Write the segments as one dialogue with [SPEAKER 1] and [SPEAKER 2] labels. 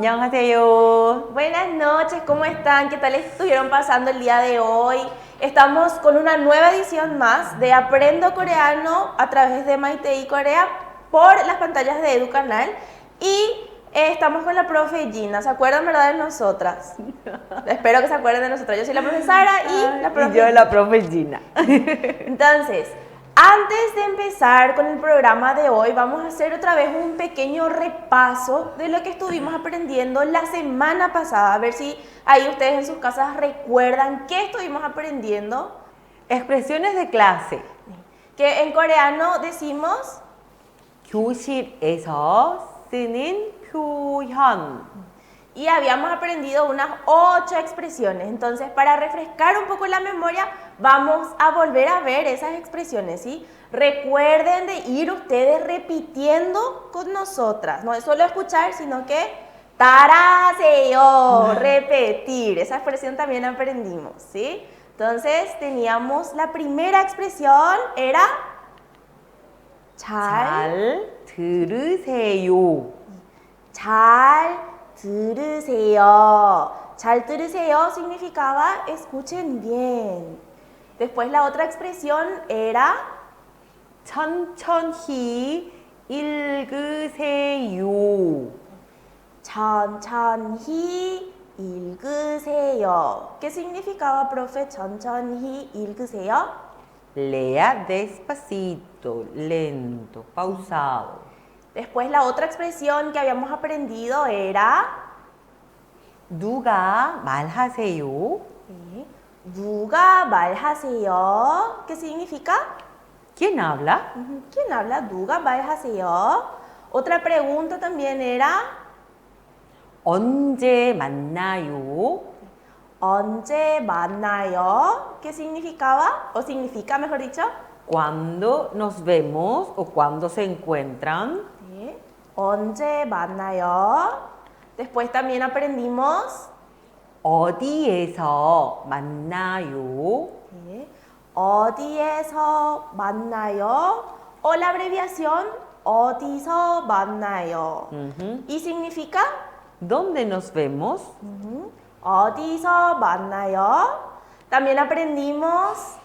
[SPEAKER 1] 안녕하세요.
[SPEAKER 2] Buenas noches, ¿cómo están? ¿Qué tal estuvieron pasando el día de hoy? Estamos con una nueva edición más de Aprendo Coreano a través de Maite Corea por las pantallas de EduCanal y estamos con la profe Gina. ¿Se acuerdan, verdad, de nosotras? Espero que se acuerden de nosotras. Yo soy la profe Sara y la profe
[SPEAKER 1] Y yo la profe Gina.
[SPEAKER 2] Entonces, antes de empezar con el programa de hoy, vamos a hacer otra vez un pequeño repaso de lo que estuvimos aprendiendo la semana pasada. A ver si ahí ustedes en sus casas recuerdan qué estuvimos aprendiendo.
[SPEAKER 1] Expresiones de clase.
[SPEAKER 2] Que en coreano decimos
[SPEAKER 1] 교실에서 쓰는 표현.
[SPEAKER 2] y habíamos aprendido unas 8 expresiones. Entonces, para refrescar un poco la memoria, vamos a volver a ver esas expresiones, ¿sí? Recuerden de ir ustedes repitiendo con nosotras. No es solo escuchar, sino que 따라하세요, repetir. Esa expresión también aprendimos, ¿sí? Entonces, teníamos la primera expresión, era
[SPEAKER 1] 잘 들으세요.
[SPEAKER 2] 잘 들으세요. 잘 들으세요 significaba escuchen bien. Después la otra expresión era
[SPEAKER 1] 천천히 읽으세요.
[SPEAKER 2] 천천히 읽으세요. ¿Qué significaba, profe? 천천히 읽으세요.
[SPEAKER 1] Lea despacito, lento, pausado.
[SPEAKER 2] Después la otra expresión que habíamos aprendido era
[SPEAKER 1] 누가 말하세요?
[SPEAKER 2] 누가 말하세요. ¿Qué significa?
[SPEAKER 1] ¿Quién habla?
[SPEAKER 2] ¿Quién habla? 누가 말하세요. Otra pregunta también era
[SPEAKER 1] 언제 만나요?
[SPEAKER 2] 언제 만나요? ¿Qué significaba? O significa, mejor dicho.
[SPEAKER 1] ¿Cuándo nos vemos o cuándo se encuentran?
[SPEAKER 2] 네. 언제 만나요? Después también aprendimos
[SPEAKER 1] 어디에서 만나요?
[SPEAKER 2] 네. 어디에서 만나요? O la abreviación 어디서 만나요. Y significa
[SPEAKER 1] ¿Dónde nos vemos?
[SPEAKER 2] 어디서 만나요? También aprendimos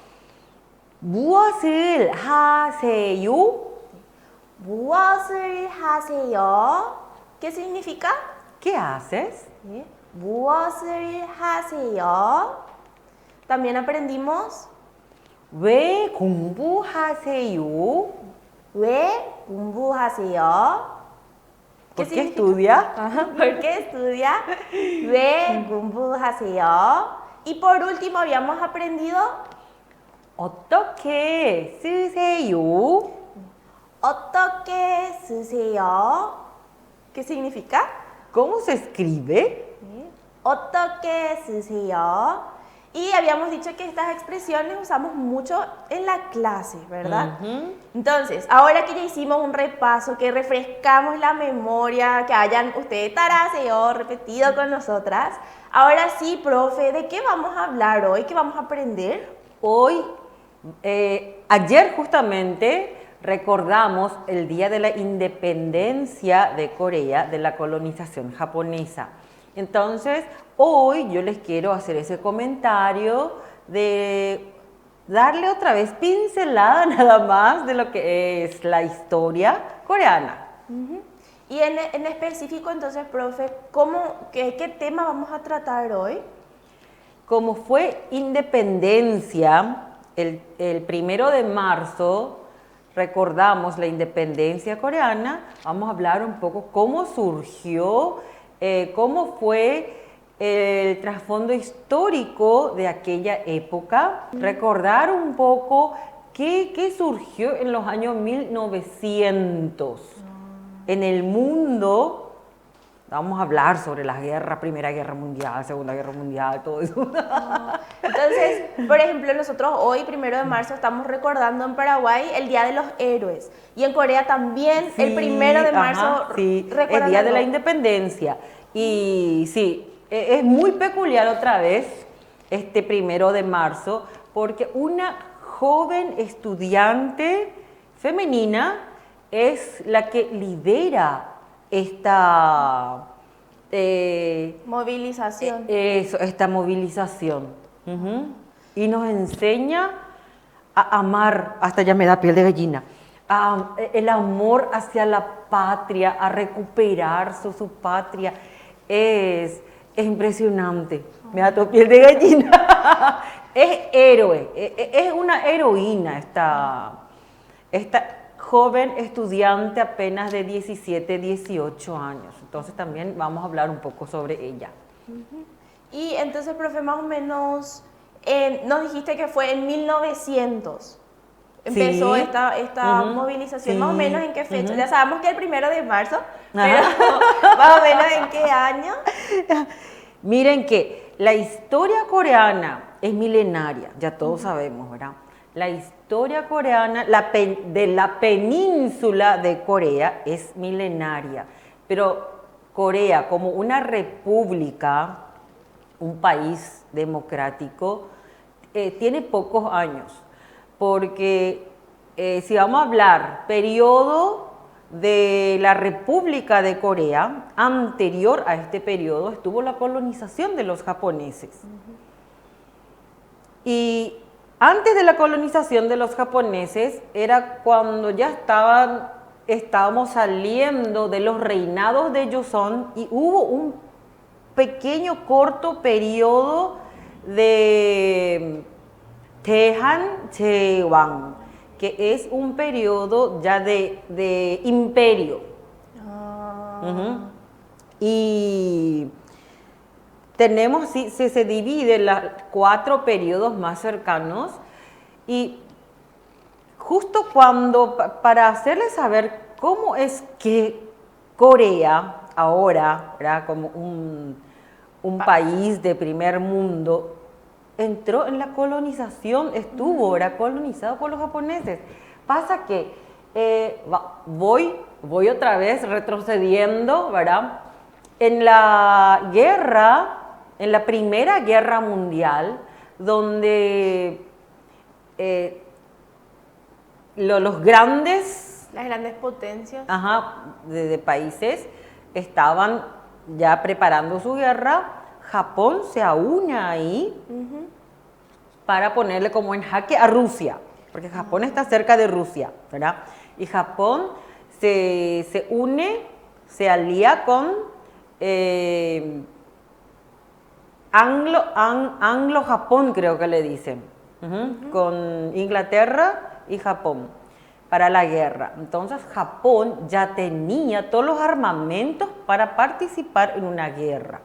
[SPEAKER 1] 무엇을 하세요?
[SPEAKER 2] 무엇을 하세요? ¿Qué significa?
[SPEAKER 1] ¿Qué haces?
[SPEAKER 2] 네. 무엇을 하세요? También aprendimos
[SPEAKER 1] 왜 공부하세요?
[SPEAKER 2] 왜 공부하세요?
[SPEAKER 1] ¿Por qué estudia?
[SPEAKER 2] ¿Por qué estudia? 왜 공부하세요? Y por último habíamos aprendido
[SPEAKER 1] 어떻게 쓰세요?
[SPEAKER 2] 어떻게 쓰세요? ¿Qué significa?
[SPEAKER 1] ¿Cómo se escribe?
[SPEAKER 2] 어떻게 쓰세요? Y habíamos dicho que estas expresiones usamos mucho en la clase, ¿verdad? Entonces, ahora que ya hicimos un repaso, que refrescamos la memoria, que hayan ustedes taraseo repetido con nosotras, ahora sí, profe, ¿de qué vamos a hablar hoy? ¿Qué vamos a aprender?
[SPEAKER 1] Hoy, ayer justamente recordamos el Día de la Independencia de Corea de la colonización japonesa. Entonces, hoy yo les quiero hacer ese comentario de darle otra vez pincelada nada más de lo que es la historia coreana.
[SPEAKER 2] Y en específico, entonces, profe, ¿qué tema vamos a tratar hoy?
[SPEAKER 1] Como fue independencia, el 1 de marzo, recordamos la independencia coreana, vamos a hablar un poco cómo surgió, cómo fue el trasfondo histórico de aquella época, recordar un poco qué surgió en los años 1900 en el mundo. Vamos a hablar sobre la guerra, Primera Guerra Mundial, Segunda Guerra Mundial, todo eso.
[SPEAKER 2] Entonces, por ejemplo, nosotros hoy, 1 de marzo, estamos recordando en Paraguay el Día de los Héroes. Y en Corea también,
[SPEAKER 1] Sí,
[SPEAKER 2] el 1 de marzo,
[SPEAKER 1] sí, el
[SPEAKER 2] recuerdan
[SPEAKER 1] Día de la
[SPEAKER 2] algo.
[SPEAKER 1] Independencia. Y sí, es muy peculiar otra vez este 1 de marzo, porque una joven estudiante femenina es la que lidera
[SPEAKER 2] Movilización.
[SPEAKER 1] Eso, esta movilización. Ujú. Y nos enseña a amar, hasta ya me da piel de gallina, el amor hacia la patria, a recuperar su patria. Es impresionante, me da todo piel de gallina. Es héroe, es una heroína esta joven estudiante apenas de 17, 18 años. Entonces también vamos a hablar un poco sobre ella.
[SPEAKER 2] Y entonces, profe, más o menos, nos dijiste que fue en 1900. Empezó
[SPEAKER 1] Sí.
[SPEAKER 2] esta
[SPEAKER 1] Ujú.
[SPEAKER 2] movilización,
[SPEAKER 1] Sí.
[SPEAKER 2] más o menos en qué fecha.
[SPEAKER 1] Ujú.
[SPEAKER 2] Ya sabemos que el 1 de marzo, pero
[SPEAKER 1] Ajá.
[SPEAKER 2] más o menos en qué año.
[SPEAKER 1] Miren que la historia coreana es milenaria, ya todos sabemos, ¿verdad? La historia coreana de la península de Corea es milenaria, pero Corea como una república, un país democrático, tiene pocos años, porque si vamos a hablar periodo de la República de Corea, anterior a este periodo estuvo la colonización de los japoneses. Y antes de la colonización de los japoneses era cuando ya estábamos saliendo de los reinados de Joseon y hubo un pequeño corto periodo de Taehan Chewan, que es un periodo ya de imperio. Ujú. Y tenemos, se divide los 4 periodos más cercanos y justo para hacerles saber cómo es que Corea ahora, ¿verdad? Como un país de primer mundo, entró en la colonización, era colonizado por los japoneses. Pasa que voy otra vez retrocediendo, ¿verdad? En la guerra, en la Primera Guerra Mundial, donde los grandes
[SPEAKER 2] Las grandes potencias.
[SPEAKER 1] de países estaban ya preparando su guerra, Japón se aúne ahí para ponerle como en jaque a Rusia, porque Japón está cerca de Rusia, ¿verdad? Y Japón se une, se alía con Anglo-Japón, creo que le dicen, con Inglaterra y Japón para la guerra. Entonces Japón ya tenía todos los armamentos para participar en una guerra,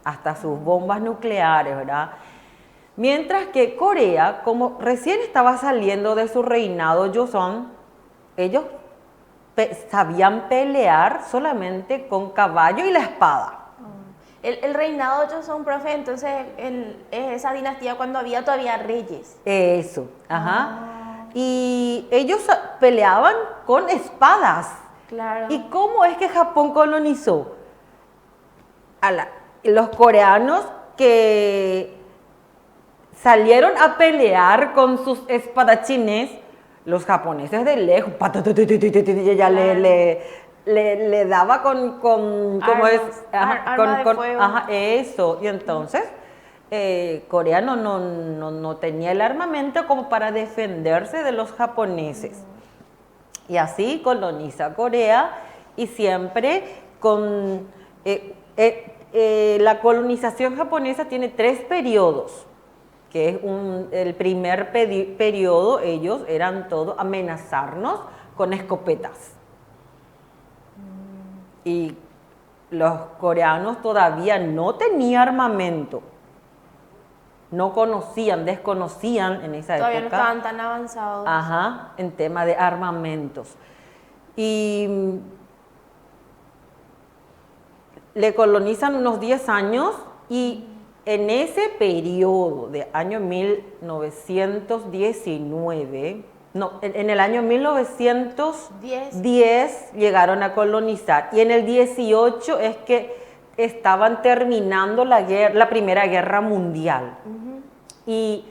[SPEAKER 1] hasta sus bombas nucleares, ¿verdad? Mientras que Corea, como recién estaba saliendo de su reinado Joseon, ellos sabían pelear solamente con caballo y la espada.
[SPEAKER 2] El reinado de Joseon, profe, entonces es esa dinastía cuando había todavía reyes.
[SPEAKER 1] Eso, Y ellos peleaban con espadas.
[SPEAKER 2] Claro.
[SPEAKER 1] ¿Y cómo es que Japón colonizó? Los coreanos que salieron a pelear con sus espadachines, los japoneses de lejos, ya le daba con ¿cómo es?
[SPEAKER 2] Arma de fuego.
[SPEAKER 1] Eso. Y entonces Corea no tenía el armamento como para defenderse de los japoneses. Y así coloniza Corea y siempre con la colonización japonesa tiene 3 periodos, que es el primer periodo, ellos eran todos amenazarnos con escopetas. Y los coreanos todavía no tenían armamento, desconocían en esa
[SPEAKER 2] Todavía
[SPEAKER 1] época.
[SPEAKER 2] no estaban tan avanzados.
[SPEAKER 1] En tema de armamentos. Y le colonizan unos 10 años y en ese periodo de año 1919, en el año 1910 llegaron a colonizar y en el 18 es que estaban terminando la Primera Guerra Mundial. Y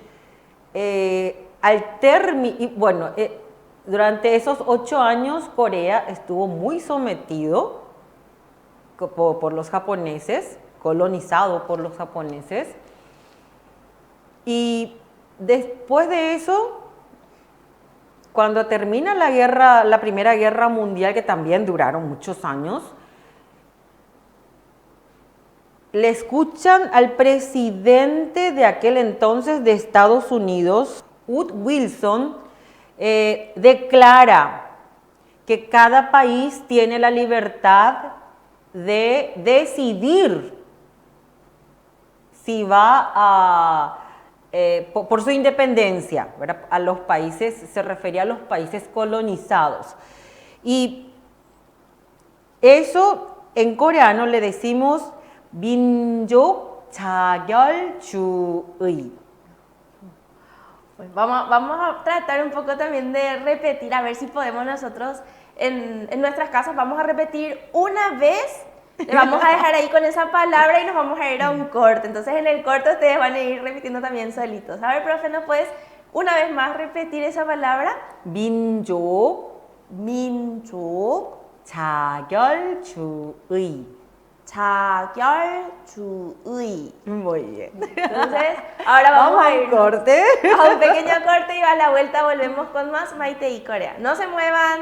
[SPEAKER 1] durante esos 8 años Corea estuvo muy sometido por los japoneses, colonizado por los japoneses. Y después de eso, cuando termina la Primera Guerra Mundial, que también duraron muchos años, le escuchan al presidente de aquel entonces de Estados Unidos, Woodrow Wilson, declara que cada país tiene la libertad de decidir si va a, por su independencia, ¿verdad? A los países, se refería a los países colonizados. Y eso en coreano le decimos 민족 자결주의.
[SPEAKER 2] Pues vamos a tratar un poco también de repetir, a ver si podemos nosotros en nuestras casas, vamos a repetir una vez, le vamos a dejar ahí con esa palabra y nos vamos a ir a un corte. Entonces en el corte ustedes van a ir repitiendo también solitos. A ver, profe, ¿no puedes una vez más repetir esa palabra?
[SPEAKER 1] 민족
[SPEAKER 2] 민족
[SPEAKER 1] 자결주의.
[SPEAKER 2] 자결주의.
[SPEAKER 1] Muy bien.
[SPEAKER 2] Entonces, ahora vamos a ir
[SPEAKER 1] corte.
[SPEAKER 2] a un pequeño corte y a la vuelta volvemos con más Maite y Corea. No se muevan.